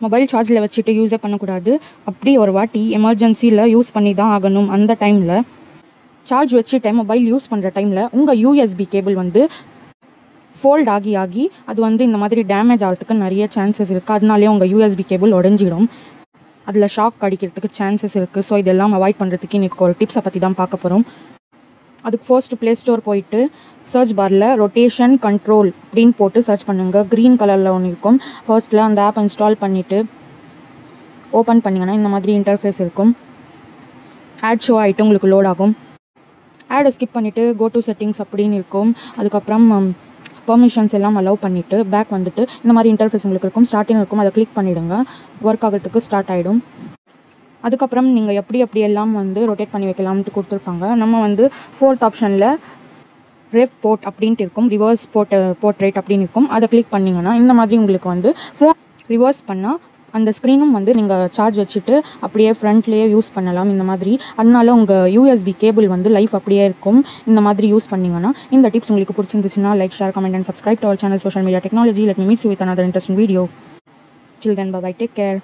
Mobile சார்ஜில் வச்சுட்டு யூஸே பண்ணக்கூடாது. அப்படி ஒரு வாட்டி எமர்ஜென்சியில் யூஸ் பண்ணி தான் ஆகணும். அந்த டைமில் சார்ஜ் வச்சுட்டு மொபைல் யூஸ் பண்ணுற டைமில் உங்கள் யூஎஸ்பி கேபிள் வந்து ஃபோல்ட் ஆகி அது வந்து இந்த மாதிரி டேமேஜ் ஆகிறதுக்கு நிறைய சான்சஸ் இருக்குது. அதனாலே உங்கள் யூஎஸ்பி கேபிள் உடஞ்சிடும். அதில் ஷாக் அடிக்கிறதுக்கு சான்சஸ் இருக்குது. ஸோ இதெல்லாம் அவாய்ட் பண்ணுறதுக்கு இன்றைக்கி ஒரு டிப்ஸை பற்றி தான் பார்க்க போகிறோம். அதுக்கு ஃபர்ஸ்ட் ப்ளே ஸ்டோர் போயிட்டு சர்ச் பாரில் ரொட்டேஷன் கண்ட்ரோல் அப்படின்னு போட்டு சர்ச் பண்ணுங்கள். க்ரீன் கலரில் ஒன்று இருக்கும். ஃபர்ஸ்ட்டில் அந்த ஆப் இன்ஸ்டால் பண்ணிவிட்டு ஓப்பன் பண்ணிங்கன்னா இந்த மாதிரி இன்டர்ஃபேஸ் இருக்கும். ஆட் ஷோ ஆகிட்டு உங்களுக்கு லோட் ஆகும். ஆடை ஸ்கிப் பண்ணிவிட்டு கோ டு செட்டிங்ஸ் அப்படின்னு இருக்கும். அதுக்கப்புறம் பெர்மிஷன்ஸ் எல்லாம் அலோவ் பண்ணிவிட்டு பேக் வந்துட்டு இந்த மாதிரி இன்டர்ஃபேஸ் உங்களுக்கு இருக்கும். ஸ்டார்டிங் இருக்கும். அதை கிளிக் பண்ணிவிடுங்க. ஒர்க் ஆகிறதுக்கு ஸ்டார்ட் ஆகிடும். அதுக்கப்புறம் நீங்கள் எப்படியெல்லாம் வந்து ரொட்டேட் பண்ணி வைக்கலாம்ட்டு கொடுத்துருப்பாங்க. நம்ம வந்து 4th ஆப்ஷனில் ரெவ் போர்ட் அப்படின்ட்டு இருக்கும். ரிவர்ஸ் போர்ட்ரேட் அப்படின்னு இருக்கும். அதை கிளிக் பண்ணிங்கன்னா இந்த மாதிரி உங்களுக்கு வந்து ஃபோன் ரிவர்ஸ் பண்ணால் அந்த ஸ்க்ரீனும் வந்து நீங்கள் சார்ஜ் வச்சுட்டு அப்படியே ஃப்ரண்ட்லேயே யூஸ் பண்ணலாம் இந்த மாதிரி. அதனால உங்கள் யூஎஸ்பி கேபிள் வந்து லைஃப் அப்படியே இருக்கும் இந்த மாதிரி யூஸ் பண்ணிங்கன்னா. இந்த டிப்ஸ் உங்களுக்கு பிடிச்சிருந்துச்சுன்னா like, share, comment and subscribe to our channel social media technology. Let me meet you with another interesting video. Till then, bye bye, take care.